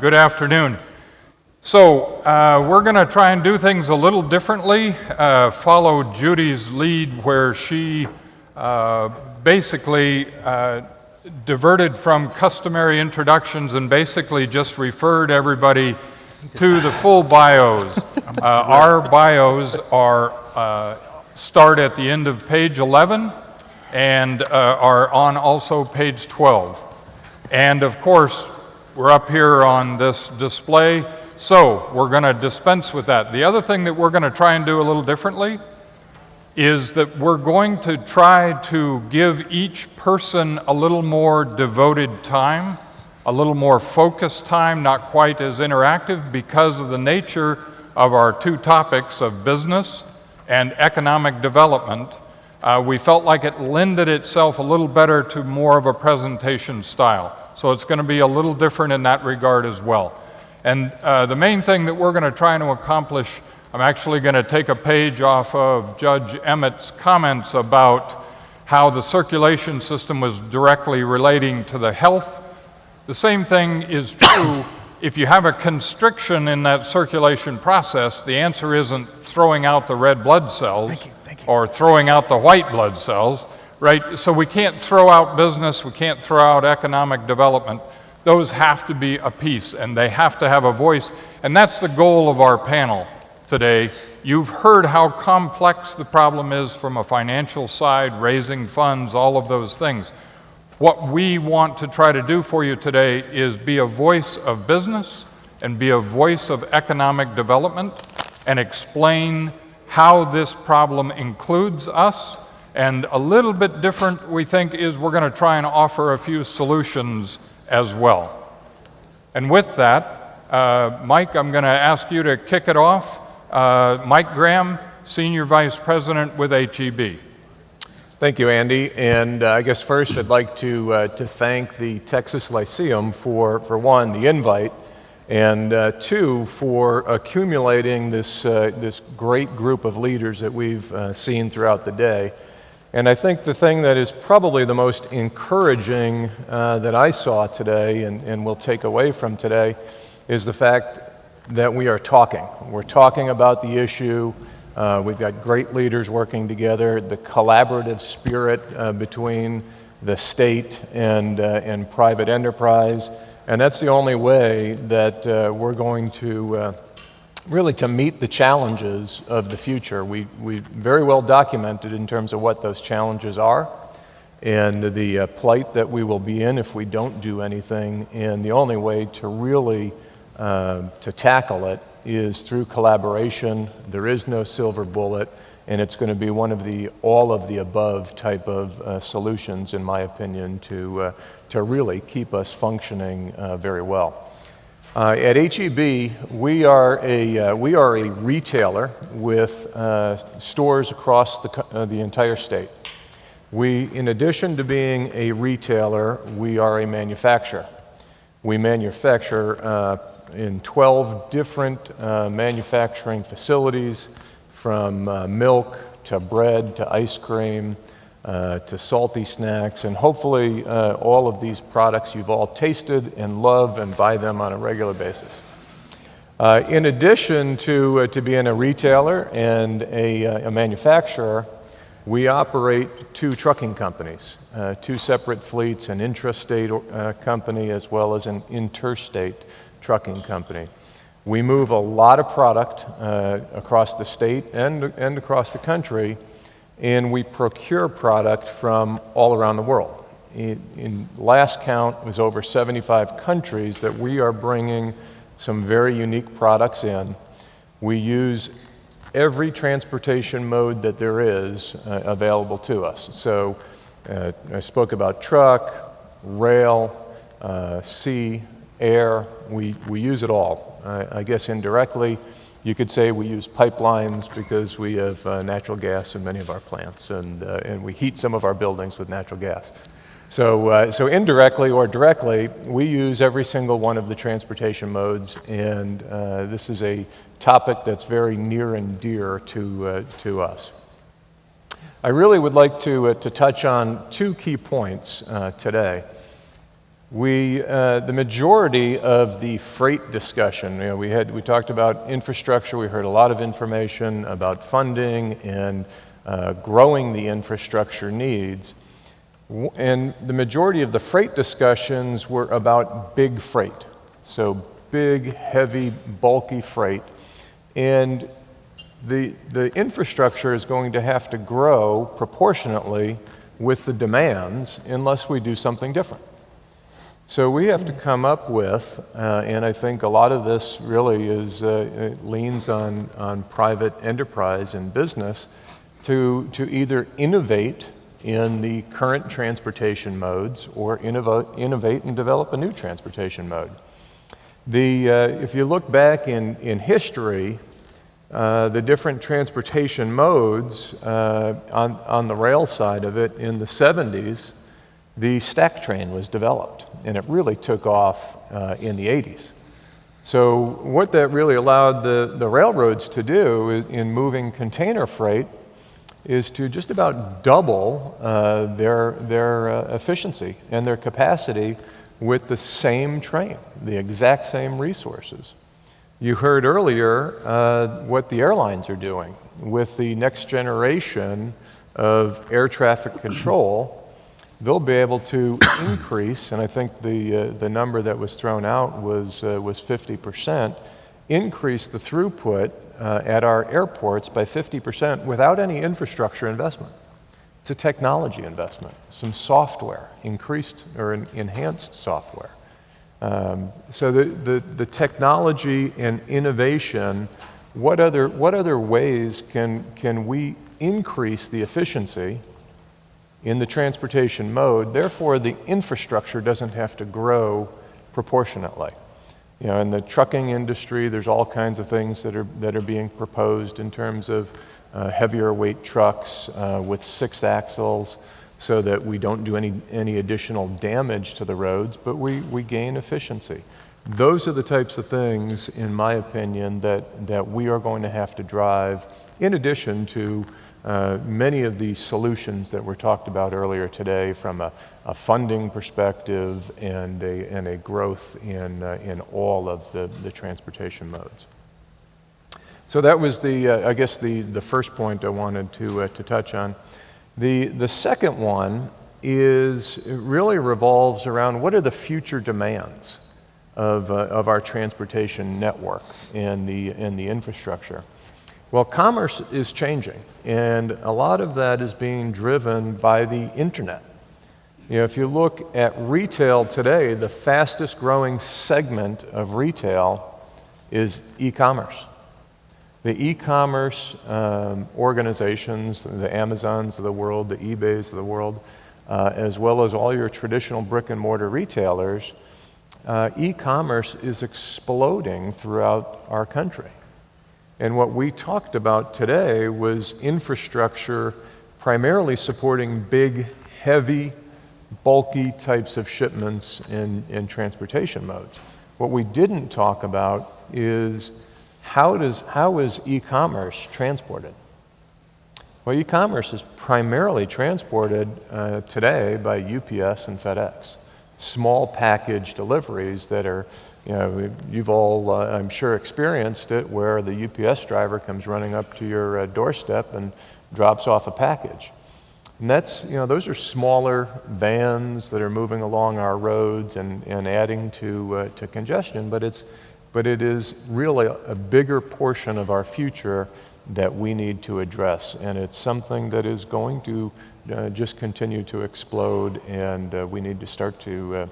Good afternoon. So we're going to try and do things a little differently, follow Judy's lead where she basically diverted from customary introductions and basically just referred everybody to the full bios. Our bios are start at the end of page 11 and are on also page 12. And of course, we're up here on this display, so we're going to dispense with that. The other thing that we're going to try and do a little differently is that we're going to try to give each person a little more devoted time, a little more focused time, not quite as interactive because of the nature of our two topics of business and economic development. We felt like it lended itself a little better to more of a presentation style. So it's going to be a little different in that regard as well. And the main thing that we're going to try to accomplish, I'm actually going to take a page off of Judge Emmett's comments about how the circulation system was directly relating to the health. The same thing is true if you have a constriction in that circulation process. The answer isn't throwing out the red blood cells or throwing out the white blood cells. Right, so we can't throw out business, we can't throw out economic development. Those have to be a piece, and they have to have a voice, and that's the goal of our panel today. You've heard how complex the problem is from a financial side, raising funds, all of those things. What we want to try to do for you today is be a voice of business and be a voice of economic development and explain how this problem includes us. And a little bit different, we think, is we're going to try and offer a few solutions as well. And with that, Mike, I'm going to ask you to kick it off. Mike Graham, Senior Vice President with HEB. Thank you, Andy. And I guess first I'd like to thank the Texas Lyceum for one, the invite, and two, for accumulating this great group of leaders that we've seen throughout the day. And I think the thing that is probably the most encouraging that I saw today and will take away from today is the fact that we are talking. We're talking about the issue. We've got great leaders working together, the collaborative spirit between the state and private enterprise. And that's the only way that we're going to really to meet the challenges of the future. We very well documented in terms of what those challenges are and the plight that we will be in if we don't do anything. And the only way to really to tackle it is through collaboration. There is no silver bullet, and it's going to be one of the all of the above type of solutions, in my opinion, to really keep us functioning very well. At HEB, we are a retailer with stores across the entire state. In addition to being a retailer, we are a manufacturer. We manufacture in 12 different manufacturing facilities, from milk to bread to ice cream to salty snacks, and hopefully all of these products you've all tasted and love and buy them on a regular basis. In addition to being a retailer and a manufacturer, we operate two trucking companies, two separate fleets, an intrastate company as well as an interstate trucking company. We move a lot of product across the state and across the country, and we procure product from all around the world. In last count, it was over 75 countries that we are bringing some very unique products in. We use every transportation mode that there is available to us. So I spoke about truck, rail, sea, air. We use it all. I guess indirectly, you could say we use pipelines because we have natural gas in many of our plants, and we heat some of our buildings with natural gas. So indirectly or directly, we use every single one of the transportation modes, and this is a topic that's very near and dear to us. I really would like to touch on two key points today. The majority of the freight discussion, we talked about infrastructure, we heard a lot of information about funding and growing the infrastructure needs. And the majority of the freight discussions were about big freight. So big, heavy, bulky freight. And the infrastructure is going to have to grow proportionately with the demands unless we do something different. So we have to come up with, and I think a lot of this really leans on private enterprise and business to either innovate in the current transportation modes or innovate and develop a new transportation mode. If you look back in history, the different transportation modes on the rail side of it in the 70s, the stack train was developed, and it really took off in the 80s. So what that really allowed the railroads to do in moving container freight is to just about double their efficiency and their capacity with the same train, the exact same resources. You heard earlier what the airlines are doing with the next generation of air traffic control. They'll be able to increase, and I think the number that was thrown out was 50%, increase the throughput at our airports by 50% without any infrastructure investment. It's a technology investment, some software, increased or enhanced software. So the technology and innovation, what other ways can we increase the efficiency in the transportation mode? Therefore, the infrastructure doesn't have to grow proportionately. In the trucking industry, there's all kinds of things that are being proposed in terms of heavier weight trucks with 6 axles, so that we don't do any additional damage to the roads, but we gain efficiency. Those are the types of things, in my opinion, that we are going to have to drive, in addition to many of the solutions that were talked about earlier today from a funding perspective and a growth in all of the transportation modes. So that was I guess the first point I wanted to touch on. The second one it really revolves around what are the future demands of our transportation network and the infrastructure. Well, commerce is changing, and a lot of that is being driven by the internet. If you look at retail today, the fastest growing segment of retail is e-commerce. The e-commerce organizations, the Amazons of the world, the eBays of the world, as well as all your traditional brick and mortar retailers, e-commerce is exploding throughout our country. And what we talked about today was infrastructure primarily supporting big, heavy, bulky types of shipments in transportation modes. What we didn't talk about is how is e-commerce transported? Well, e-commerce is primarily transported today by UPS and FedEx. Small package deliveries that are, you've all, I'm sure, experienced it, where the UPS driver comes running up to your doorstep and drops off a package. And those are smaller vans that are moving along our roads and adding to congestion, but it is really a bigger portion of our future that we need to address, and it's something that is going to just continue to explode, and we need to start to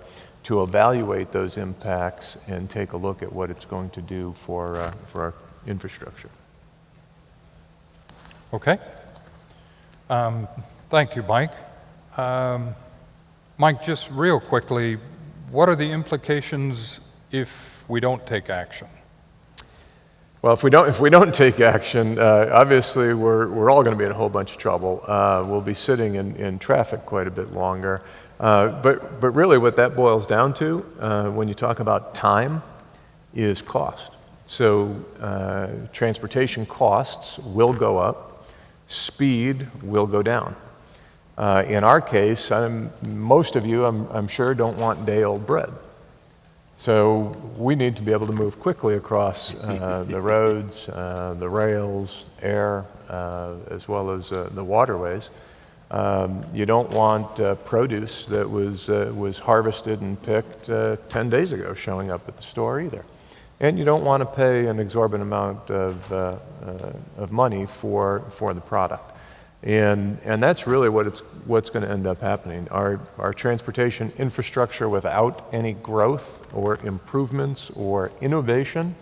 evaluate those impacts and take a look at what it's going to do for our infrastructure. Okay. Thank you, Mike. Mike, just real quickly, what are the implications if we don't take action? Well, if we don't take action, obviously we're all going to be in a whole bunch of trouble. We'll be sitting in traffic quite a bit longer. But really what that boils down to, when you talk about time, is cost. So transportation costs will go up, speed will go down. In our case, most of you, I'm sure, don't want day-old bread. So we need to be able to move quickly across the roads, the rails, air, as well as the waterways. You don't want produce that was harvested and picked 10 days ago showing up at the store either. And you don't want to pay an exorbitant amount of money for the product. And that's really what's going to end up happening. Our transportation infrastructure without any growth or improvements or innovation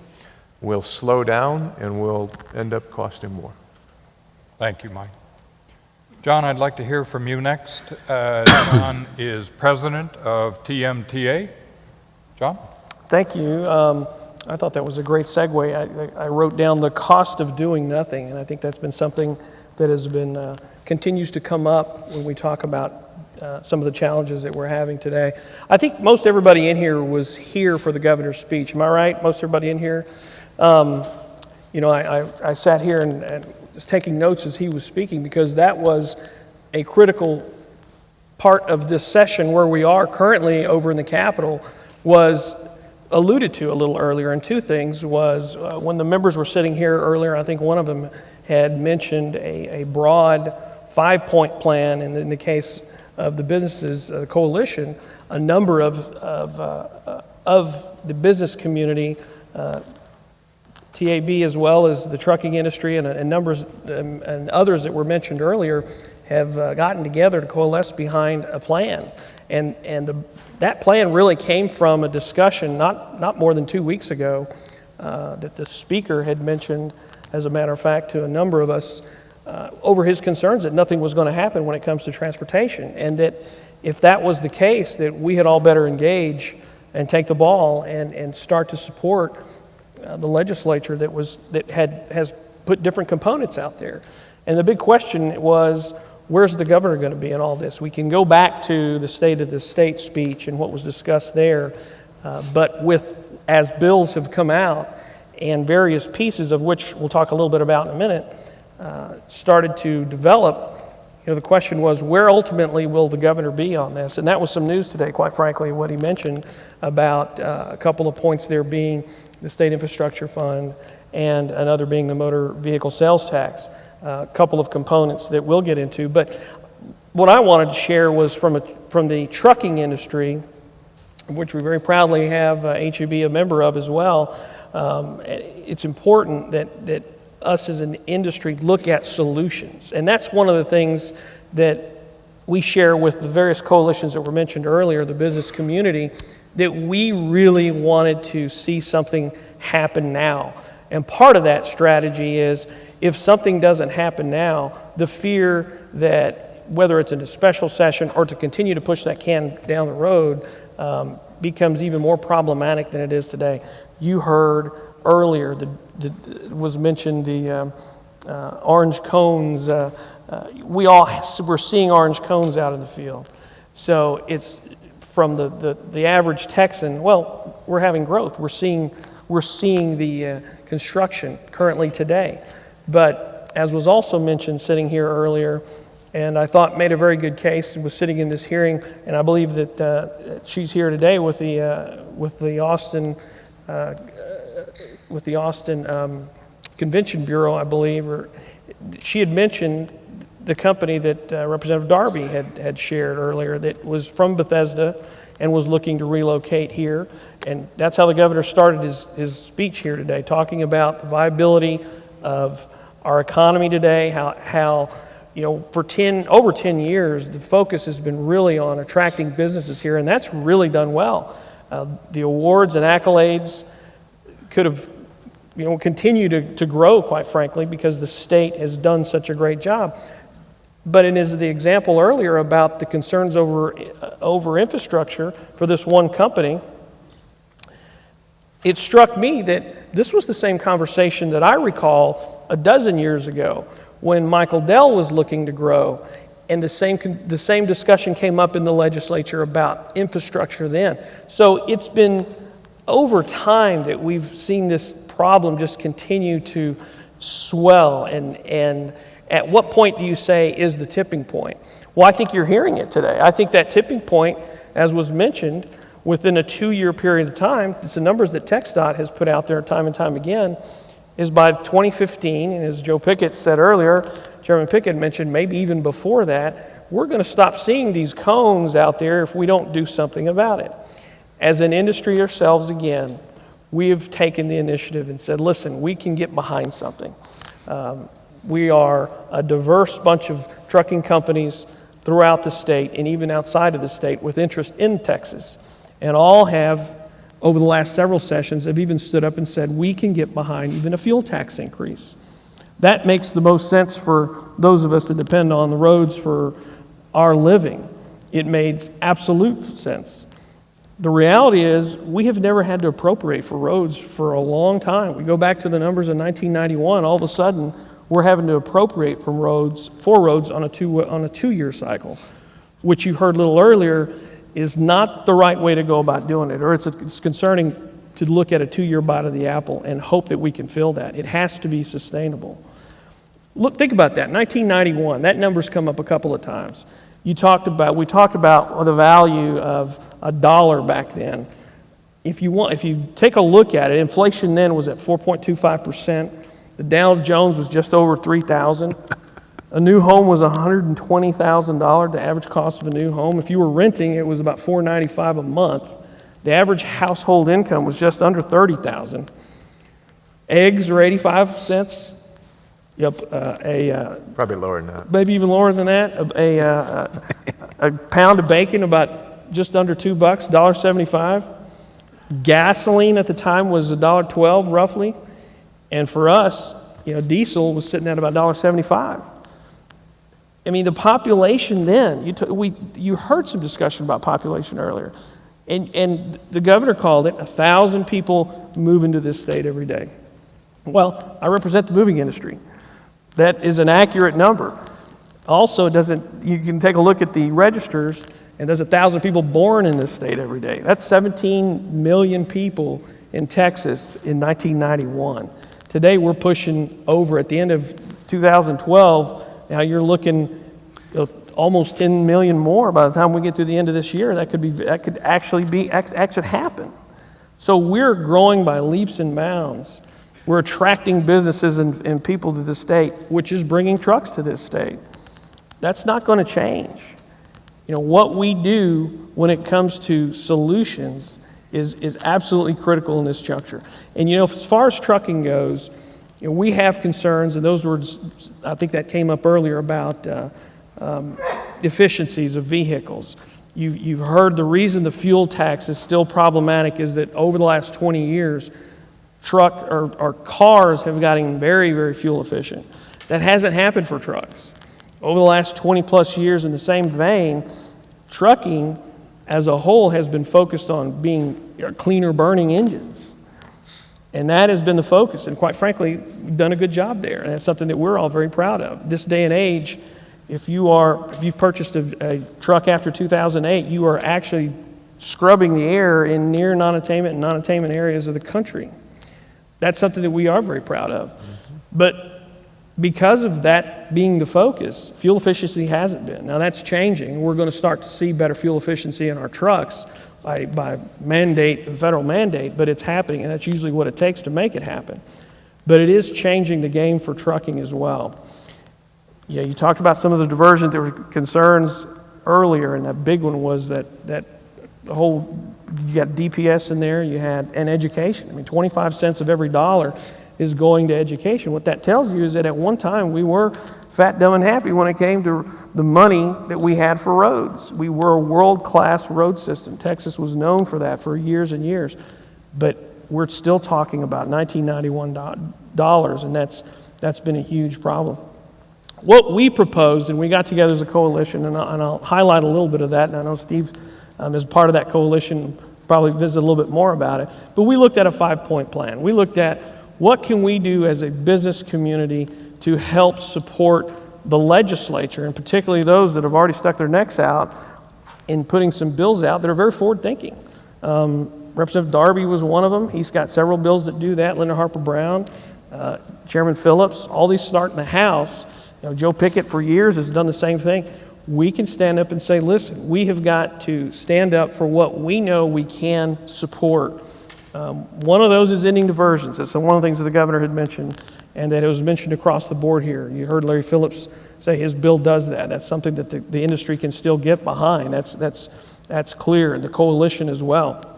will slow down and will end up costing more. Thank you, Mike. John, I'd like to hear from you next. John is president of TMTA. John? Thank you. I thought that was a great segue. I wrote down the cost of doing nothing, and I think that's been something that has been continues to come up when we talk about some of the challenges that we're having today. I think most everybody in here was here for the governor's speech. Am I right? Most everybody in here? You know, I sat here and was taking notes as he was speaking because that was a critical part of this session where we are currently over in the Capitol was alluded to a little earlier. And two things was when the members were sitting here earlier, I think one of them had mentioned a broad 5-point plan, and in the case of the businesses coalition, a number of the business community, TAB as well as the trucking industry and numbers and others that were mentioned earlier have gotten together to coalesce behind a plan. And that plan really came from a discussion not more than 2 weeks ago that the speaker had mentioned, as a matter of fact, to a number of us over his concerns that nothing was going to happen when it comes to transportation. And that if that was the case, that we had all better engage and take the ball and start to support the legislature that has put different components out there. And the big question was, where's the governor going to be in all this? We can go back to the State of the State speech and what was discussed there, but as bills have come out and various pieces of which we'll talk a little bit about in a minute, started to develop, the question was, where ultimately will the governor be on this? And that was some news today, quite frankly, what he mentioned about a couple of points there being the State Infrastructure Fund and another being the motor vehicle sales tax. A couple of components that we'll get into. But what I wanted to share was from the trucking industry, which we very proudly have HEB a member of as well. It's important that us as an industry look at solutions. And that's one of the things that we share with the various coalitions that were mentioned earlier, the business community, that we really wanted to see something happen now. And part of that strategy is if something doesn't happen now, the fear that whether it's in a special session or to continue to push that can down the road becomes even more problematic than it is today. You heard earlier, was mentioned the orange cones. We're seeing orange cones out in the field. So it's from the average Texan, well, we're having growth. We're seeing the construction currently today. But as was also mentioned sitting here earlier, and I thought made a very good case, was sitting in this hearing, and I believe that she's here today with the Austin Convention Bureau, I believe. Or she had mentioned the company that Representative Darby had shared earlier that was from Bethesda and was looking to relocate here. And that's how the governor started his speech here today, talking about the viability of our economy today, how for over 10 years, the focus has been really on attracting businesses here, and that's really done well. The awards and accolades could have, continue to grow, quite frankly, because the state has done such a great job. But it is the example earlier about the concerns over infrastructure for this one company. It struck me that this was the same conversation that I recall a dozen years ago when Michael Dell was looking to grow, and the same discussion came up in the legislature about infrastructure then. So it's been over time that we've seen this problem just continue to swell, and at what point do you say is the tipping point? Well, I think you're hearing it today. I think that tipping point, as was mentioned, within a 2-year period of time, it's the numbers that TxDOT has put out there time and time again, is by 2015, and as Joe Pickett said earlier, Chairman Pickett mentioned maybe even before that, we're going to stop seeing these cones out there if we don't do something about it. As an industry ourselves, again, we have taken the initiative and said, listen, we can get behind something. We are a diverse bunch of trucking companies throughout the state and even outside of the state with interest in Texas. And all have, over the last several sessions, have even stood up and said, we can get behind even a fuel tax increase. That makes the most sense for those of us that depend on the roads for our living. It makes absolute sense. The reality is we have never had to appropriate for roads for a long time. We go back to the numbers in 1991, all of a sudden we're having to appropriate for roads on a 2-year cycle, which you heard a little earlier is not the right way to go about doing it, or it's concerning to look at a 2-year bite of the apple and hope that we can fill that. It has to be sustainable. Look, think about that. 1991, that number's come up a couple of times. We talked about the value of $1 back then. If you take a look at it, inflation then was at 4.25%. The Dow Jones was just over 3,000. A new home was $120,000, the average cost of a new home. If you were renting, it was about $495 a month. The average household income was just under $30,000. Eggs are 85 cents. Yep, Probably lower than that. maybe even lower than that. A pound of bacon about just under $2, $1.75. Gasoline at the time was $1.12 roughly. And for us, diesel was sitting at about $1.75. I mean, the population then, you heard some discussion about population earlier. And the governor called it 1,000 people move into this state every day. Well, I represent the moving industry. That is an accurate number. Also, you can take a look at the registers, and there's 1,000 people born in this state every day. That's 17 million people in Texas in 1991. Today, we're pushing over at the end of 2012. Now you're looking almost 10 million more by the time we get to the end of this year. That could actually happen. So we're growing by leaps and bounds. We're attracting businesses and people to the state, which is bringing trucks to this state. That's not going to change. What we do when it comes to solutions is absolutely critical in this juncture. And as far as trucking goes, we have concerns, and those words, I think that came up earlier about efficiencies of vehicles. You've heard the reason the fuel tax is still problematic is that over the last 20 years, cars have gotten very, very fuel efficient. That hasn't happened for trucks. Over the last 20 plus years, in the same vein, trucking as a whole has been focused on being cleaner burning engines. And that has been the focus. And quite frankly, we've done a good job there. And that's something that we're all very proud of. This day and age, if you've purchased a truck after 2008, you are actually scrubbing the air in near non-attainment and non-attainment areas of the country. That's something that we are very proud of. But because of that being the focus, fuel efficiency hasn't been. Now that's changing. We're going to start to see better fuel efficiency in our trucks by mandate, federal mandate, but it's happening, and that's usually what it takes to make it happen. But it is changing the game for trucking as well. Yeah, you talked about some of the diversions. There were concerns earlier, and that big one was that the whole, you got DPS in there, and education. I mean, 25 cents of every dollar is going to education. What that tells you is that at one time we were fat, dumb, and happy when it came to the money that we had for roads. We were a world-class road system. Texas was known for that for years and years. But we're still talking about $1991, and that's been a huge problem. What we proposed, and we got together as a coalition, and I'll highlight a little bit of that, and I know Steve, as part of that coalition, probably visit a little bit more about it, but we looked at a 5-point plan. We looked at what can we do as a business community to help support the legislature, and particularly those that have already stuck their necks out in putting some bills out that are very forward-thinking. Representative Darby was one of them. He's got several bills that do that. Linda Harper Brown, Chairman Phillips, all these start in the House. Joe Pickett for years has done the same thing. we can stand up and say, listen, we have got to stand up for what we know we can support. One of those is ending diversions. That's one of the things that the governor had mentioned, and that it was mentioned across the board here. You heard Larry Phillips say his bill does that. That's something that the industry can still get behind. That's clear, and the coalition as well.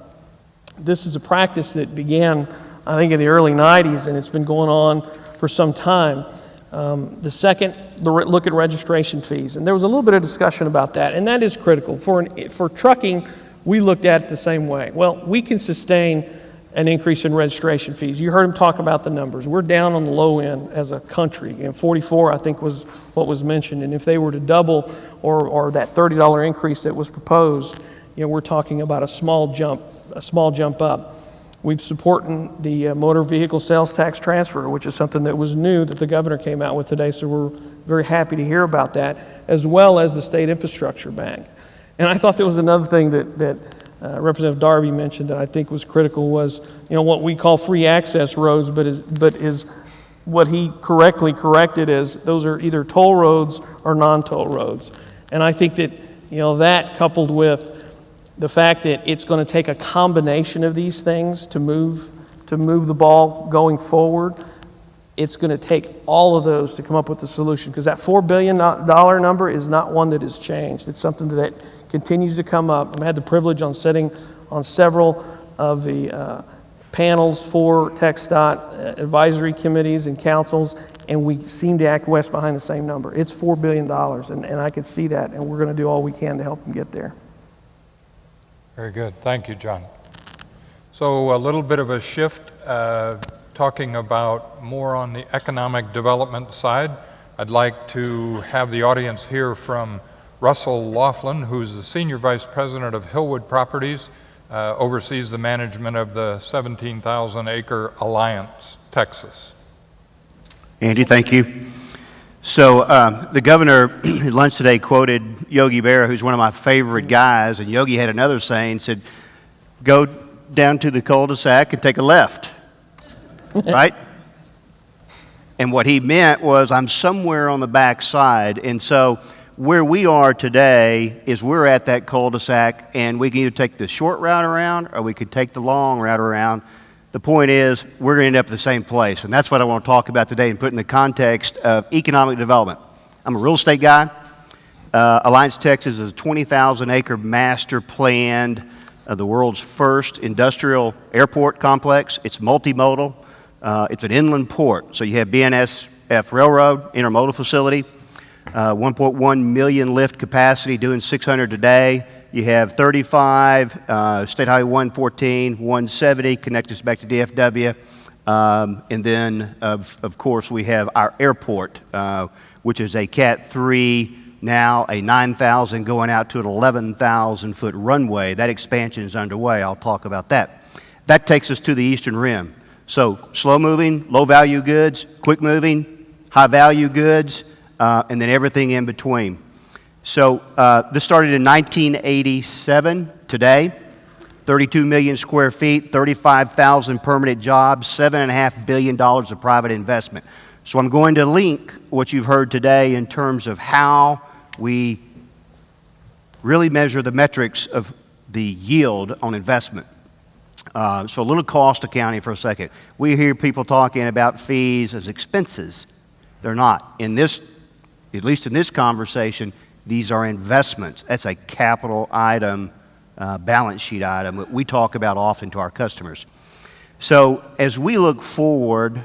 This is a practice that began, I think, in the early 90s, and it's been going on for some time. The second, look at registration fees. And there was a little bit of discussion about that, and that is critical. For trucking, we looked at it the same way. Well, we can sustain an increase in registration fees. You heard him talk about the numbers. We're down on the low end as a country. 44, I think, was what was mentioned. And if they were to double or that $30 increase that was proposed, we're talking about a small jump up. We've supported the motor vehicle sales tax transfer, which is something that was new that the governor came out with today, so we're very happy to hear about that, as well as the state infrastructure bank. And I thought there was another thing that Representative Darby mentioned that I think was critical was, what we call free access roads, but is what he correctly corrected as those are either toll roads or non-toll roads. And I think that, that coupled with the fact that it's going to take a combination of these things to move the ball going forward, it's going to take all of those to come up with the solution, because that $4 billion number is not one that has changed. It's something that continues to come up. I've had the privilege on sitting on several of the panels for TxDOT advisory committees and councils, and we seem to acquiesce behind the same number. It's $4 billion, and I can see that, and we're going to do all we can to help them get there. Very good. Thank you, John. So a little bit of a shift, talking about more on the economic development side. I'd like to have the audience hear from Russell Laughlin, who's the Senior Vice President of Hillwood Properties, oversees the management of the 17,000-acre Alliance, Texas. Andy, thank you. So the governor at lunch today quoted Yogi Berra, who's one of my favorite guys, and Yogi had another saying, said, go down to the cul-de-sac and take a left, right? And what he meant was, I'm somewhere on the back side, and so where we are today is we're at that cul-de-sac, and we can either take the short route around or we could take the long route around. The point is, we're going to end up at the same place, and that's what I want to talk about today and put in the context of economic development. I'm a real estate guy. Alliance, Texas is a 20,000-acre master planned, the world's first industrial airport complex. It's multimodal. It's an inland port, so you have BNSF Railroad, intermodal facility, 1.1 million lift capacity, doing 600 today. You have 35, State Highway 114, 170, connect us back to DFW. And then, of course, we have our airport, which is a Cat 3, now a 9,000 going out to an 11,000-foot runway. That expansion is underway. I'll talk about that. That takes us to the Eastern Rim. So slow-moving, low-value goods, quick-moving, high-value goods, and then everything in between. So this started in 1987, today, 32 million square feet, 35,000 permanent jobs, $7.5 billion of private investment. So I'm going to link what you've heard today in terms of how we really measure the metrics of the yield on investment. So a little cost accounting for a second. We hear people talking about fees as expenses. They're not. In this, at least in this conversation, these are investments. That's a capital item, balance sheet item that we talk about often to our customers. So as we look forward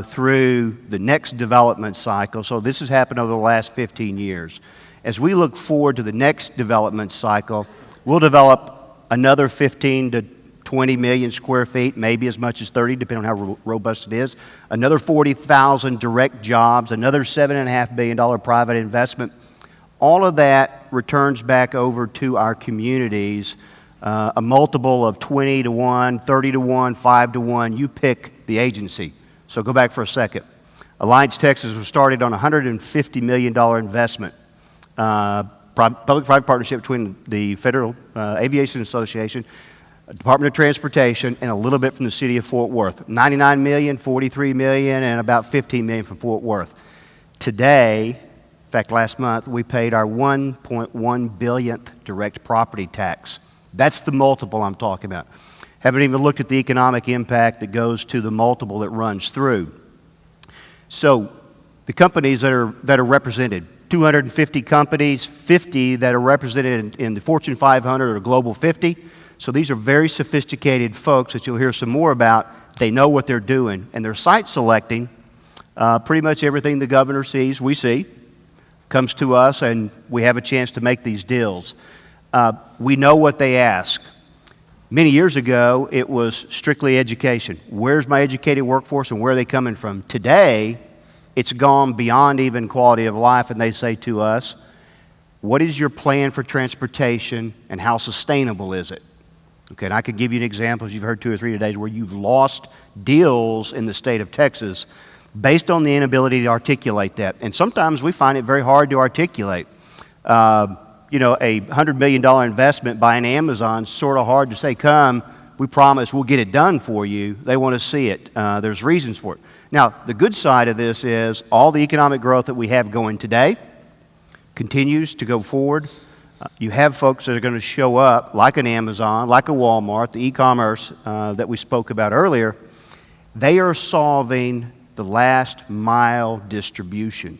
through the next development cycle, so this has happened over the last 15 years. As we look forward to the next development cycle, we'll develop another 15 to 20 million square feet, maybe as much as 30, depending on how robust it is. Another 40,000 direct jobs, another $7.5 billion private investment. All of that returns back over to our communities, a multiple of 20 to 1, 30 to 1, 5 to 1. You pick the agency. So go back for a second. Alliance, Texas was started on a $150 million investment, public-private partnership between the Federal Aviation Association, Department of Transportation, and a little bit from the city of Fort Worth. 99 million, 43 million, and about 15 million from Fort Worth. Today, In fact, last month we paid our 1.1 billionth direct property tax. That's the multiple I'm talking about. Haven't even looked at the economic impact that goes to the multiple that runs through. So the companies that are represented, 250 companies, 50 that are represented in the Fortune 500 or Global 50. So these are very sophisticated folks that you'll hear some more about. They know what they're doing, and they're site selecting pretty much everything the governor sees, we see, comes to us, and we have a chance to make these deals. We know what they ask. Many years ago, it was strictly education. Where's my educated workforce and where are they coming from? Today, it's gone beyond even quality of life, and they say to us, what is your plan for transportation and how sustainable is it? Okay, and I could give you an example, as you've heard 2 or 3 today, where you've lost deals in the state of Texas based on the inability to articulate that. And sometimes we find it very hard to articulate. You know, a $100 million investment by an Amazon is sort of hard to say, come, we promise we'll get it done for you. They want to see it. There's reasons for it. Now, the good side of this is all the economic growth that we have going today continues to go forward. You have folks that are going to show up like an Amazon, like a Walmart, the e-commerce that we spoke about earlier. They are solving the last mile distribution,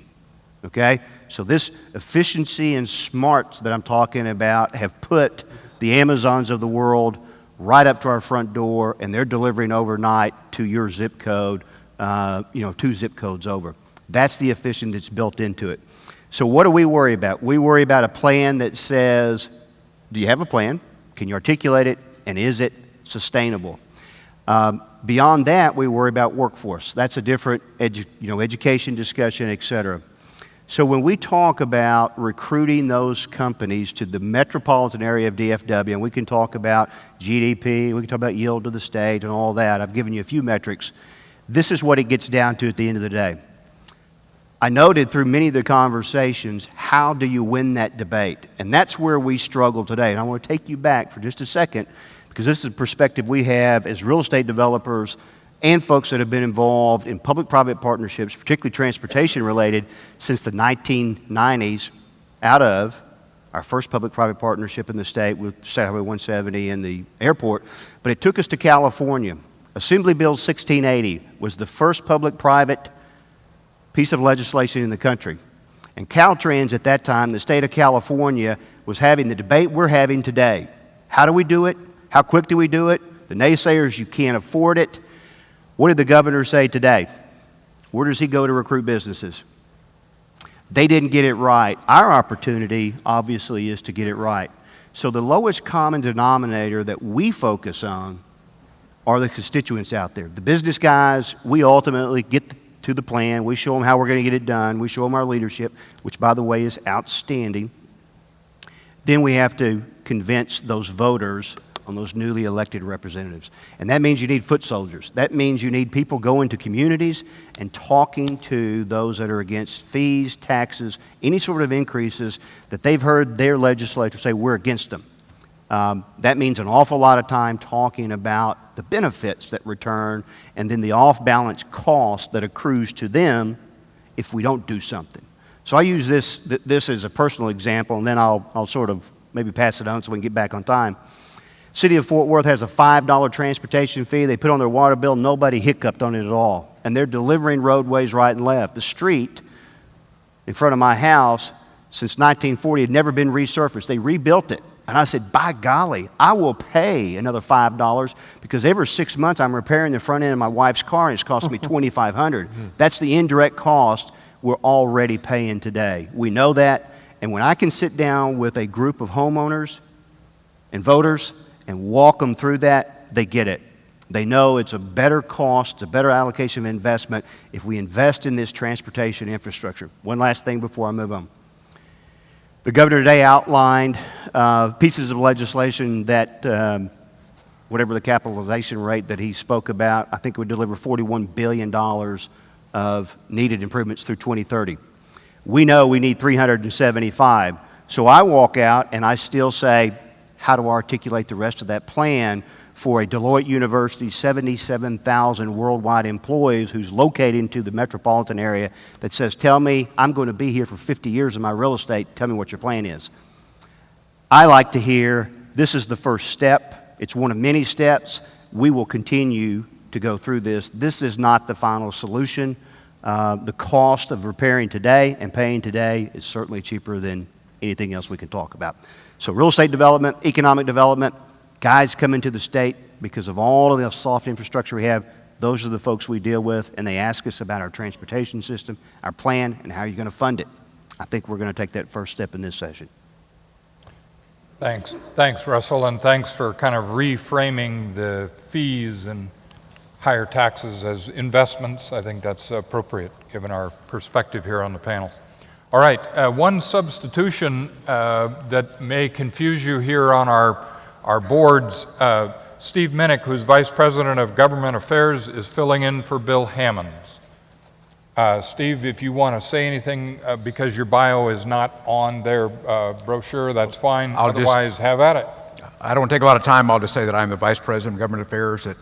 okay? So this efficiency and smarts that I'm talking about have put the Amazons of the world right up to our front door, and they're delivering overnight to your zip code, 2 zip codes over. That's the efficiency that's built into it. So what do we worry about? We worry about a plan that says, do you have a plan? Can you articulate it? And is it sustainable? Beyond that, we worry about workforce. That's a different education discussion, et cetera. So when we talk about recruiting those companies to the metropolitan area of DFW, and we can talk about GDP, we can talk about yield to the state and all that. I've given you a few metrics. This is what it gets down to at the end of the day. I noted through many of the conversations, how do you win that debate? And that's where we struggle today. And I want to take you back for just a second, because this is a perspective we have as real estate developers and folks that have been involved in public-private partnerships, particularly transportation-related, since the 1990s, out of our first public-private partnership in the state with State Highway 170 and the airport. But it took us to California. Assembly Bill 1680 was the first public-private piece of legislation in the country. And Caltrans at that time, the state of California, was having the debate we're having today. How do we do it? How quick do we do it? The naysayers, you can't afford it. What did the governor say today? Where does he go to recruit businesses? They didn't get it right. Our opportunity, obviously, is to get it right. So the lowest common denominator that we focus on are the constituents out there. The business guys, we ultimately get to the plan. We show them how we're going to get it done. We show them our leadership, which, by the way, is outstanding. Then we have to convince those voters on those newly elected representatives. And that means you need foot soldiers. That means you need people going to communities and talking to those that are against fees, taxes, any sort of increases that they've heard their legislators say we're against them. That means an awful lot of time talking about the benefits that return and then the off-balance cost that accrues to them if we don't do something. So I use this as a personal example, and then I'll sort of maybe pass it on so we can get back on time. City of Fort Worth has a $5 transportation fee. They put on their water bill. Nobody hiccuped on it at all. And they're delivering roadways right and left. The street in front of my house since 1940 had never been resurfaced. They rebuilt it. And I said, by golly, I will pay another $5 because every 6 months I'm repairing the front end of my wife's car and it's costing me $2,500. That's the indirect cost we're already paying today. We know that. And when I can sit down with a group of homeowners and voters and walk them through that, they get it. They know it's a better cost, it's a better allocation of investment if we invest in this transportation infrastructure. One last thing before I move on. The governor today outlined pieces of legislation that, whatever the capitalization rate that he spoke about, I think it would deliver $41 billion of needed improvements through 2030. We know we need 375. So I walk out and I still say, how to articulate the rest of that plan for a Deloitte University, 77,000 worldwide employees who's located into the metropolitan area that says, tell me, I'm going to be here for 50 years in my real estate, tell me what your plan is. I like to hear, this is the first step. It's one of many steps. We will continue to go through this. This is not the final solution. The cost of repairing today and paying today is certainly cheaper than anything else we can talk about. So real estate development, economic development, guys come into the state because of all of the soft infrastructure we have. Those are the folks we deal with, and they ask us about our transportation system, our plan, and how you're going to fund it. I think we're going to take that first step in this session. Thanks. Thanks, Russell, and thanks for kind of reframing the fees and higher taxes as investments. I think that's appropriate given our perspective here on the panel. All right, one substitution that may confuse you here on our boards, Steve Minnick, who's Vice President of Government Affairs, is filling in for Bill Hammonds. Steve, if you want to say anything, because your bio is not on their brochure, that's fine. Otherwise, have at it. I don't take a lot of time. I'll just say that I'm the Vice President of Government Affairs at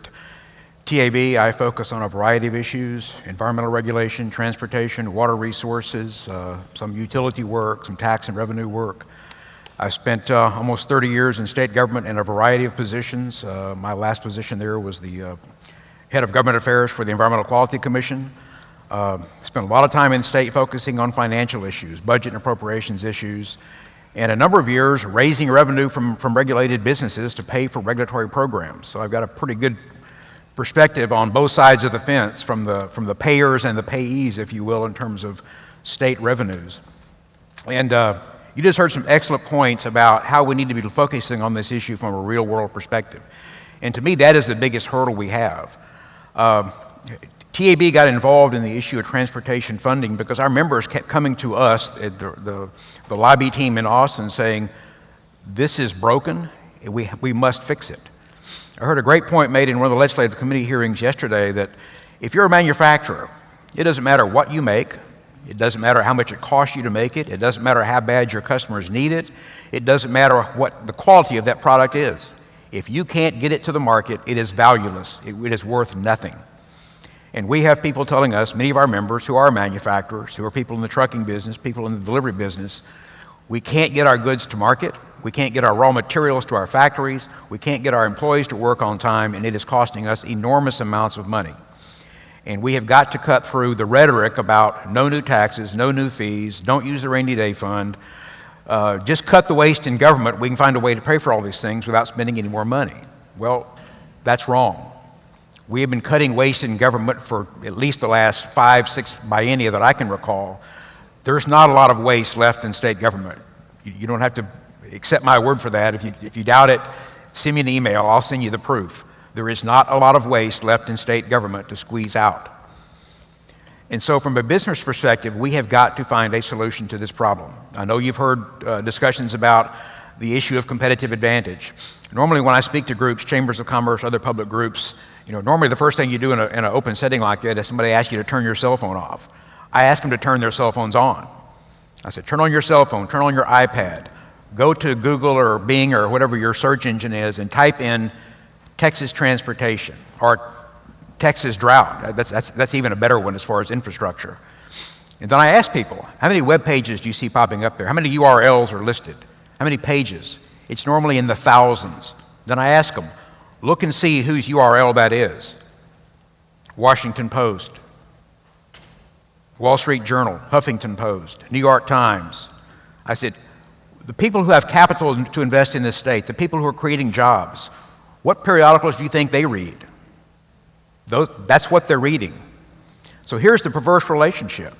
TAB. I focus on a variety of issues: environmental regulation, transportation, water resources, some utility work, some tax and revenue work. I've spent almost 30 years in state government in a variety of positions. My last position there was the head of government affairs for the Environmental Quality Commission. Spent a lot of time in state focusing on financial issues, budget and appropriations issues, and a number of years raising revenue from regulated businesses to pay for regulatory programs. So I've got a pretty good perspective on both sides of the fence, from the payers and the payees, if you will, in terms of state revenues. And you just heard some excellent points about how we need to be focusing on this issue from a real-world perspective. And to me, that is the biggest hurdle we have. TAB got involved in the issue of transportation funding because our members kept coming to us, the lobby team in Austin, saying, this is broken, we must fix it. I heard a great point made in one of the legislative committee hearings yesterday that if you're a manufacturer, it doesn't matter what you make, it doesn't matter how much it costs you to make it, it doesn't matter how bad your customers need it, it doesn't matter what the quality of that product is. If you can't get it to the market, it is valueless, it is worth nothing. And we have people telling us, many of our members who are manufacturers, who are people in the trucking business, people in the delivery business, we can't get our goods to market, we can't get our raw materials to our factories, we can't get our employees to work on time, and it is costing us enormous amounts of money. And we have got to cut through the rhetoric about no new taxes, no new fees, don't use the rainy day fund, just cut the waste in government, we can find a way to pay for all these things without spending any more money. Well, that's wrong. We have been cutting waste in government for at least the last 5-6 biennia that I can recall. There's not a lot of waste left in state government. You don't have to accept my word for that. If you doubt it, send me an email, I'll send you the proof. There is not a lot of waste left in state government to squeeze out. And so from a business perspective, we have got to find a solution to this problem. I know you've heard discussions about the issue of competitive advantage. Normally when I speak to groups, chambers of commerce, other public groups, normally the first thing you do in an open setting like that is somebody asks you to turn your cell phone off. I ask them to turn their cell phones on. I said, turn on your cell phone, turn on your iPad, go to Google or Bing or whatever your search engine is and type in Texas transportation or Texas drought. That's even a better one as far as infrastructure. And then I ask people, how many web pages do you see popping up there? How many URLs are listed? How many pages? It's normally in the thousands. Then I ask them, look and see whose URL that is. Washington Post, Wall Street Journal, Huffington Post, New York Times. I said, the people who have capital to invest in this state, the people who are creating jobs, what periodicals do you think they read? That's what they're reading. So here's the perverse relationship.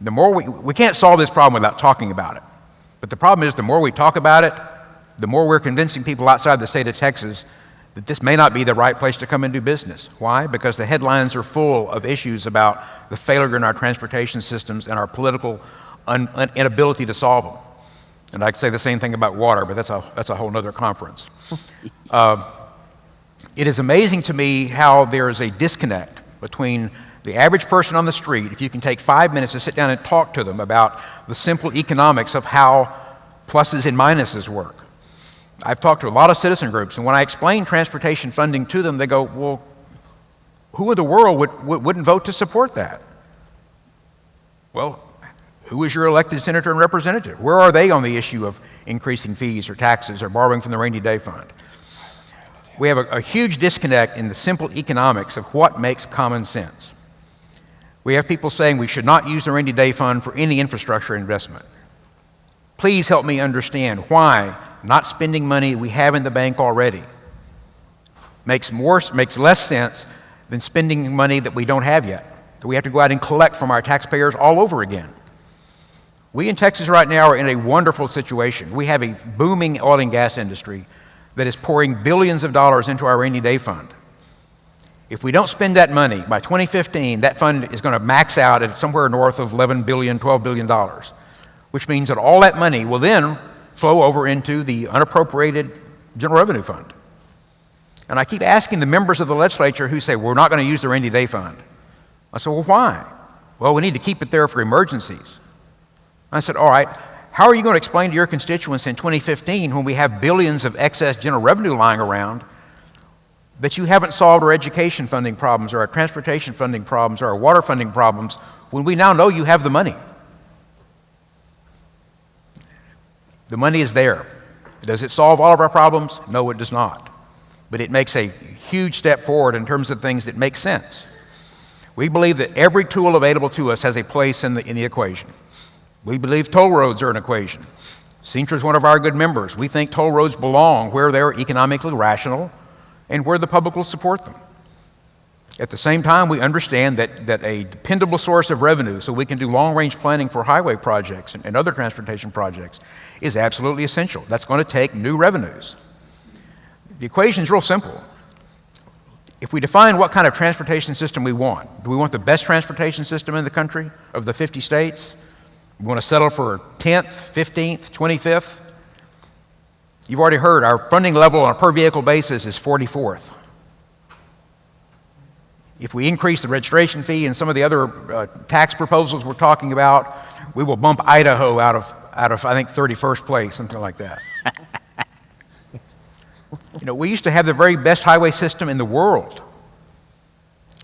The more we can't solve this problem without talking about it. But the problem is the more we talk about it, the more we're convincing people outside the state of Texas that this may not be the right place to come and do business. Why? Because the headlines are full of issues about the failure in our transportation systems and our political inability to solve them. And I could say the same thing about water, but that's a whole nother conference. It is amazing to me how there is a disconnect between the average person on the street, if you can take 5 minutes to sit down and talk to them about the simple economics of how pluses and minuses work, I've talked to a lot of citizen groups, and when I explain transportation funding to them, they go, well, who in the world wouldn't vote to support that? Well, who is your elected senator and representative? Where are they on the issue of increasing fees or taxes or borrowing from the rainy day fund? We have a huge disconnect in the simple economics of what makes common sense. We have people saying we should not use the rainy day fund for any infrastructure investment. Please help me understand why not spending money we have in the bank already makes less sense than spending money that we don't have yet, that we have to go out and collect from our taxpayers all over again. We in Texas right now are in a wonderful situation. We have a booming oil and gas industry that is pouring billions of dollars into our rainy day fund. If we don't spend that money, by 2015, that fund is going to max out at somewhere north of $11 billion, $12 billion, which means that all that money will then flow over into the unappropriated general revenue fund. And I keep asking the members of the legislature who say, we're not going to use the rainy day fund. I said, well, why? Well, we need to keep it there for emergencies. I said, all right, how are you going to explain to your constituents in 2015 when we have billions of excess general revenue lying around that you haven't solved our education funding problems or our transportation funding problems or our water funding problems when we now know you have the money? The money is there. Does it solve all of our problems? No, it does not. But it makes a huge step forward in terms of things that make sense. We believe that every tool available to us has a place in the equation. We believe toll roads are an equation. Cintra is one of our good members. We think toll roads belong where they're economically rational and where the public will support them. At the same time, we understand that a dependable source of revenue so we can do long-range planning for highway projects and other transportation projects is absolutely essential. That's going to take new revenues. The equation is real simple. If we define what kind of transportation system we want, do we want the best transportation system in the country of the 50 states? We want to settle for 10th, 15th, 25th? You've already heard our funding level on a per vehicle basis is 44th. If we increase the registration fee and some of the other tax proposals we're talking about, we will bump Idaho out of I think 31st place, something like that. You know, we used to have the very best highway system in the world.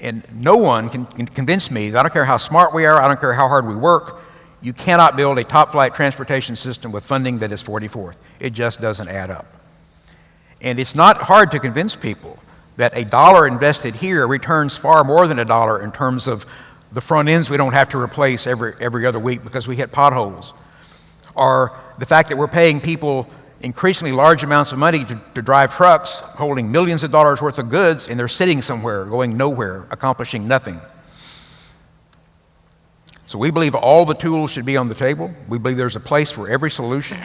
And no one can convince me, I don't care how smart we are, I don't care how hard we work, you cannot build a top-flight transportation system with funding that is 44th. It just doesn't add up. And it's not hard to convince people that a dollar invested here returns far more than a dollar in terms of the front ends we don't have to replace every other week because we hit potholes. Or the fact that we're paying people increasingly large amounts of money to drive trucks holding millions of dollars worth of goods, and they're sitting somewhere, going nowhere, accomplishing nothing. So we believe all the tools should be on the table. We believe there's a place for every solution.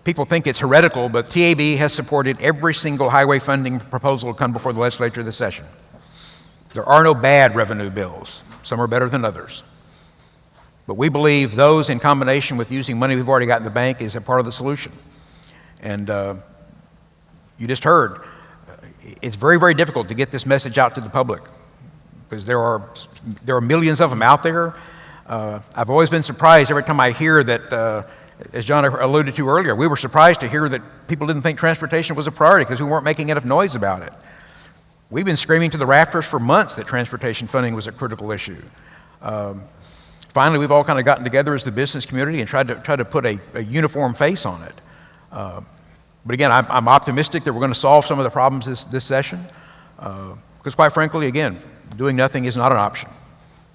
People think it's heretical, but TAB has supported every single highway funding proposal to come before the legislature this session. There are no bad revenue bills. Some are better than others. But we believe those in combination with using money we've already got in the bank is a part of the solution. And you just heard, it's very, very difficult to get this message out to the public because there are millions of them out there. I've always been surprised every time I hear that, as John alluded to earlier, we were surprised to hear that people didn't think transportation was a priority because we weren't making enough noise about it. We've been screaming to the rafters for months that transportation funding was a critical issue. Finally, we've all kind of gotten together as the business community and tried to put a uniform face on it. But again, I'm optimistic that we're going to solve some of the problems this session. Because quite frankly, again, doing nothing is not an option.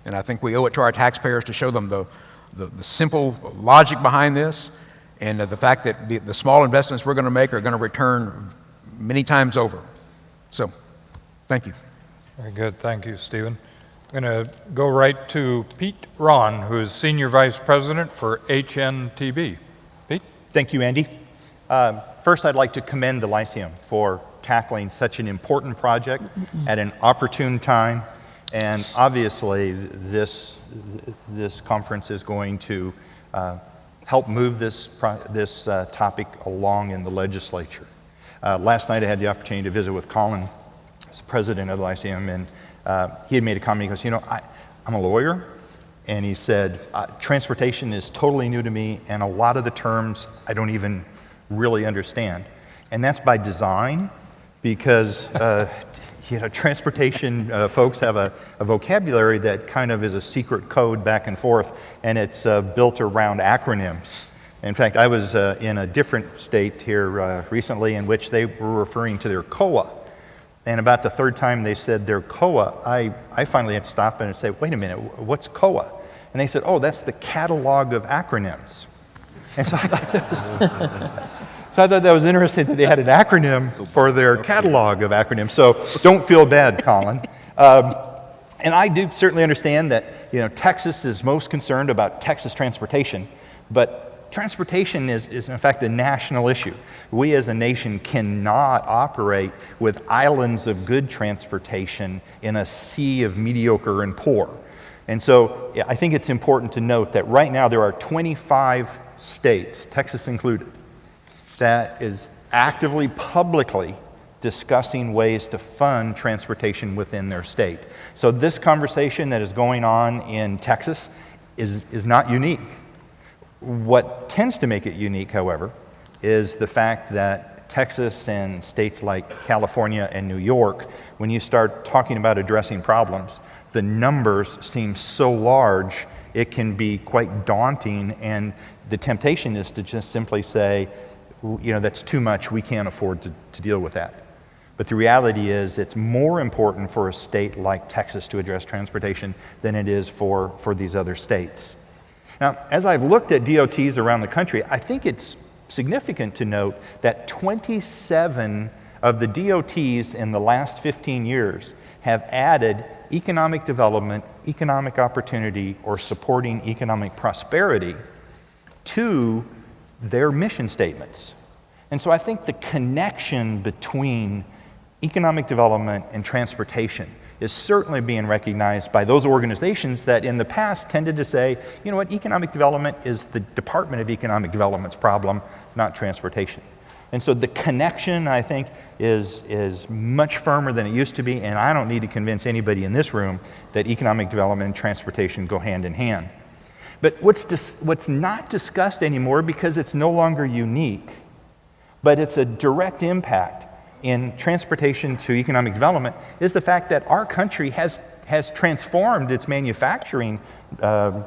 And I think we owe it to our taxpayers to show them the simple logic behind this and the fact that the small investments we're going to make are going to return many times over. So, thank you. Very good. Thank you, Stephen. I'm going to go right to Pete Ron, who is Senior Vice President for HNTB. Pete? Thank you, Andy. First, I'd like to commend the Lyceum for tackling such an important project at an opportune time. And obviously, this conference is going to help move this topic along in the legislature. Last night, I had the opportunity to visit with Colin, as the president of the Lyceum, and he had made a comment. He goes, you know, I'm a lawyer, and he said, transportation is totally new to me, and a lot of the terms I don't even really understand. And that's by design, because transportation folks have a vocabulary that kind of is a secret code back and forth, and it's built around acronyms. In fact, I was in a different state here recently in which they were referring to their COA. And about the third time they said their COA, I finally had to stop and say, wait a minute, what's COA? And they said, oh, that's the catalog of acronyms. And so I thought that was interesting that they had an acronym for their catalog of acronyms. So don't feel bad, Colin. And I do certainly understand that Texas is most concerned about Texas transportation, but transportation is in fact a national issue. We as a nation cannot operate with islands of good transportation in a sea of mediocre and poor. And so I think it's important to note that right now there are 25 states, Texas included, that is actively, publicly discussing ways to fund transportation within their state. So this conversation that is going on in Texas is not unique. What tends to make it unique, however, is the fact that Texas and states like California and New York, when you start talking about addressing problems, the numbers seem so large it can be quite daunting, and the temptation is to just simply say, that's too much, we can't afford to deal with that. But the reality is it's more important for a state like Texas to address transportation than it is for these other states. Now, as I've looked at DOTs around the country, I think it's significant to note that 27 of the DOTs in the last 15 years have added economic development, economic opportunity, or supporting economic prosperity to their mission statements. And so I think the connection between economic development and transportation is certainly being recognized by those organizations that in the past tended to say, economic development is the Department of Economic Development's problem, not transportation. And so the connection, I think, is much firmer than it used to be, and I don't need to convince anybody in this room that economic development and transportation go hand in hand. But what's not discussed anymore, because it's no longer unique, but it's a direct impact in transportation to economic development, is the fact that our country has transformed its manufacturing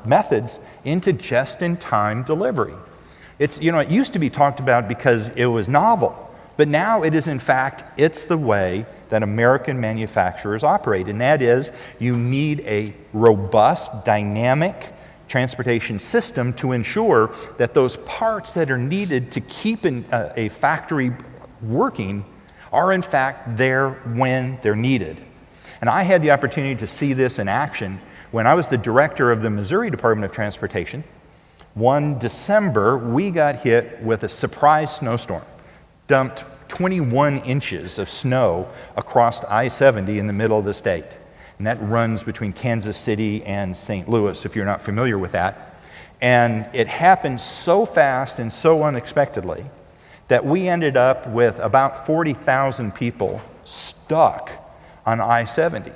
methods into just-in-time delivery. It used to be talked about because it was novel, but now it is in fact, it's the way that American manufacturers operate, and that is you need a robust, dynamic transportation system to ensure that those parts that are needed to keep a factory working are in fact there when they're needed. And I had the opportunity to see this in action when I was the director of the Missouri Department of Transportation. One December, we got hit with a surprise snowstorm, dumped 21 inches of snow across I-70 in the middle of the state. And that runs between Kansas City and St. Louis, if you're not familiar with that. And it happened so fast and so unexpectedly that we ended up with about 40,000 people stuck on I-70.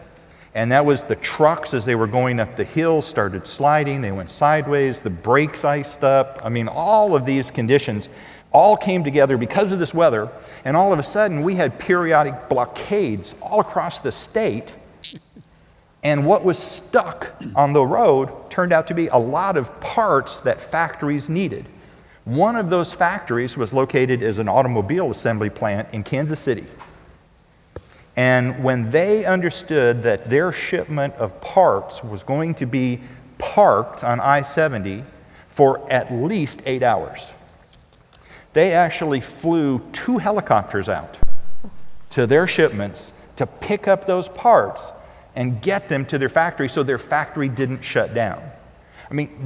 And that was the trucks, as they were going up the hill, started sliding, they went sideways, the brakes iced up. All of these conditions all came together because of this weather, and all of a sudden we had periodic blockades all across the state, and what was stuck on the road turned out to be a lot of parts that factories needed. One of those factories was located as an automobile assembly plant in Kansas City. And when they understood that their shipment of parts was going to be parked on I-70 for at least 8 hours, they actually flew 2 helicopters out to their shipments to pick up those parts and get them to their factory so their factory didn't shut down.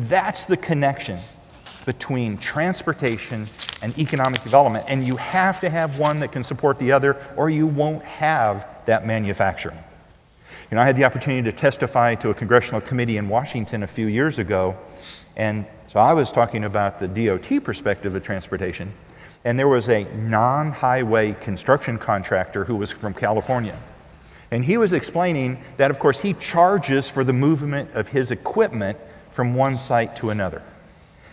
That's the connection between transportation and economic development, and you have to have one that can support the other, or you won't have that manufacturing. I had the opportunity to testify to a congressional committee in Washington a few years ago, and so I was talking about the DOT perspective of transportation, and there was a non-highway construction contractor who was from California. And he was explaining that, of course, he charges for the movement of his equipment from one site to another.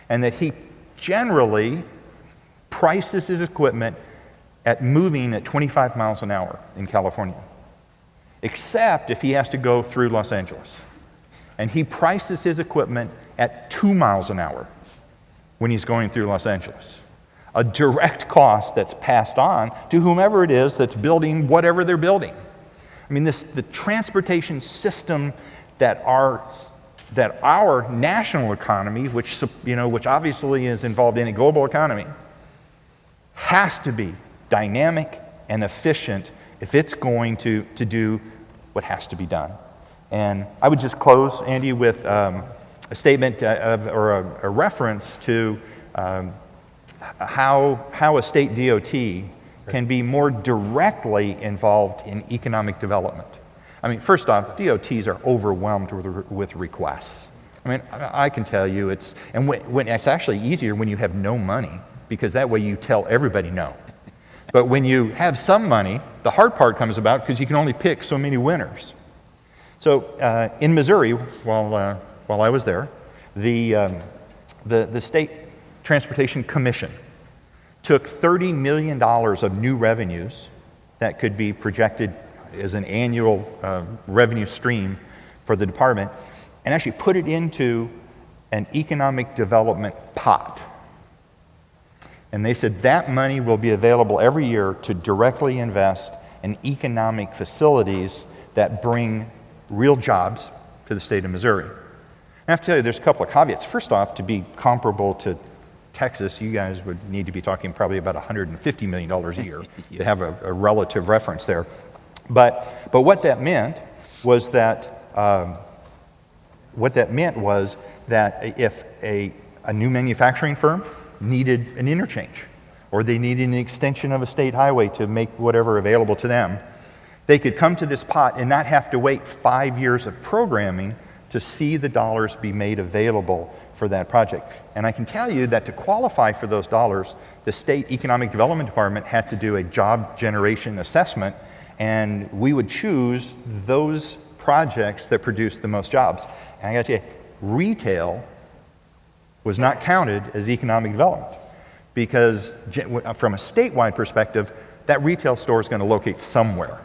And that he generally prices his equipment at moving at 25 miles an hour in California, except if he has to go through Los Angeles. And he prices his equipment at 2 miles an hour when he's going through Los Angeles. A direct cost that's passed on to whomever it is that's building whatever they're building. I mean, the transportation system that our national economy, which obviously is involved in a global economy, has to be dynamic and efficient if it's going to do what has to be done. And I would just close, Andy, with a statement or a reference to how a state DOT can be more directly involved in economic development. I mean, first off, DOTs are overwhelmed with requests. I mean, I can tell you it's actually easier when you have no money, because that way you tell everybody no. But when you have some money, the hard part comes about because you can only pick so many winners. So in Missouri, while I was there, the State Transportation Commission took $30 million of new revenues that could be projected as an annual revenue stream for the department and actually put it into an economic development pot. And they said that money will be available every year to directly invest in economic facilities that bring real jobs to the state of Missouri. I have to tell you, there's a couple of caveats. First off, to be comparable to Texas, you guys would need to be talking probably about $150 million a year to have a relative reference there. But what that meant was that if a new manufacturing firm needed an interchange, or they needed an extension of a state highway to make whatever available to them, they could come to this pot and not have to wait 5 years of programming to see the dollars be made available for that project. And I can tell you that to qualify for those dollars, the State Economic Development Department had to do a job generation assessment, and we would choose those projects that produce the most jobs. And I got to tell you, retail was not counted as economic development, because from a statewide perspective, that retail store is going to locate somewhere.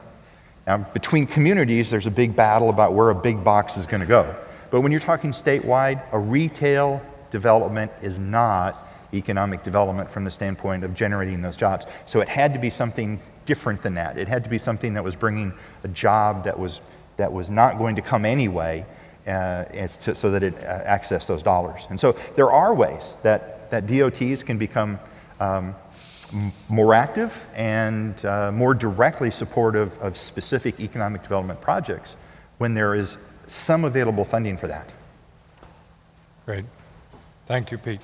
Now, between communities, there's a big battle about where a big box is going to go. But when you're talking statewide, a retail development is not economic development from the standpoint of generating those jobs. So it had to be something different than that. It had to be something that was bringing a job that was not going to come anyway, so that it accessed those dollars. And so there are ways that DOTs can become more active and more directly supportive of specific economic development projects when there is some available funding for that. Great. Thank you, Pete.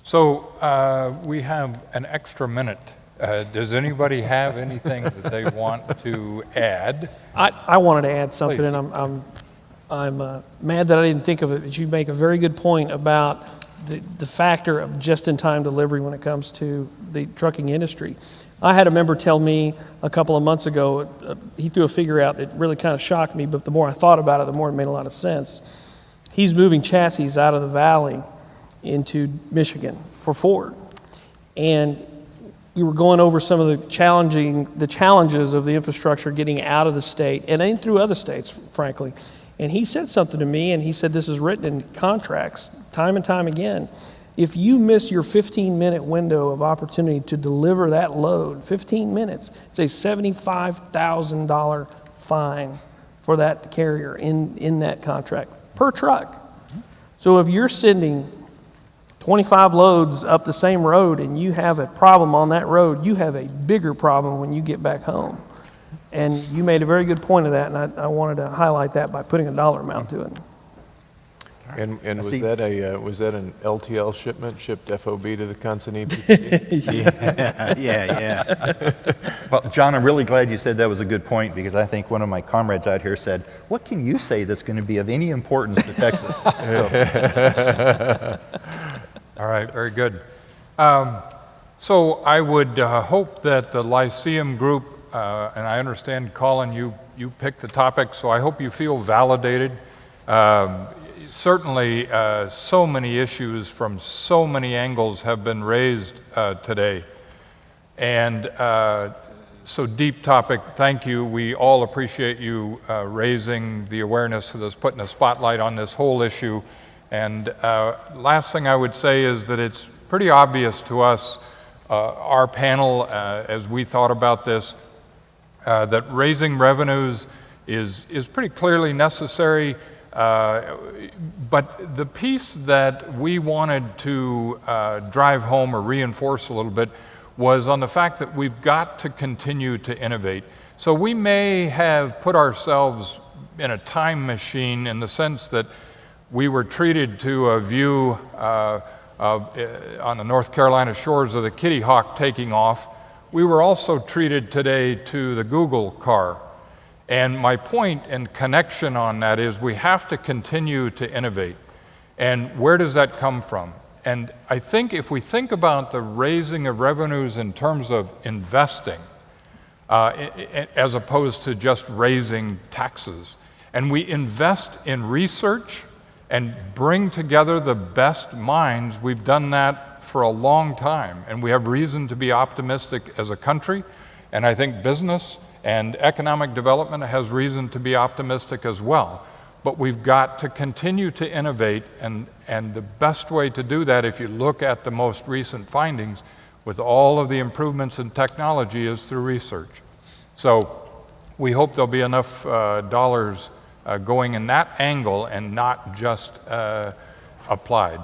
So we have an extra minute. Does anybody have anything that they want to add? I wanted to add something, Please. and I'm mad that I didn't think of it, but you make a very good point about the factor of just-in-time delivery when it comes to the trucking industry. I had a member tell me a couple of months ago, he threw a figure out that really kind of shocked me, but the more I thought about it, the more it made a lot of sense. He's moving chassis out of the valley into Michigan for Ford. And we were going over some of the challenges of the infrastructure getting out of the state and in through other states, frankly. And he said something to me, and he said this is written in contracts time and time again. If you miss your 15-minute window of opportunity to deliver that load, 15 minutes, it's a $75,000 fine for that carrier in that contract per truck. So if you're sending 25 loads up the same road and you have a problem on that road, you have a bigger problem when you get back home. And you made a very good point of that, and I wanted to highlight that by putting a dollar amount to it. And was that an LTL shipment shipped FOB to the consignee? Yeah. Well, John, I'm really glad you said that was a good point, because I think one of my comrades out here said, what can you say that's going to be of any importance to Texas? All right, very good. So I would hope that the Lyceum group, and I understand, Colin, you picked the topic, so I hope you feel validated. certainly, so many issues from so many angles have been raised today. And so deep topic, thank you. We all appreciate you raising the awareness of this, putting a spotlight on this whole issue. And last thing I would say is that it's pretty obvious to us, our panel, as we thought about this, that raising revenues is pretty clearly necessary. But the piece that we wanted to drive home or reinforce a little bit was on the fact that we've got to continue to innovate. So we may have put ourselves in a time machine in the sense that we were treated to a view on the North Carolina shores of the Kitty Hawk taking off. We were also treated today to the Google car. And my point and connection on that is we have to continue to innovate. And where does that come from? And I think if we think about the raising of revenues in terms of investing, as opposed to just raising taxes, and we invest in research and bring together the best minds, we've done that for a long time, and we have reason to be optimistic as a country, and I think business and economic development has reason to be optimistic as well. But we've got to continue to innovate, and the best way to do that, if you look at the most recent findings, with all of the improvements in technology, is through research. So we hope there'll be enough dollars going in that angle and not just applied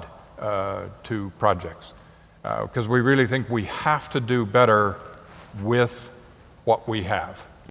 to projects. Because we really think we have to do better with what we have.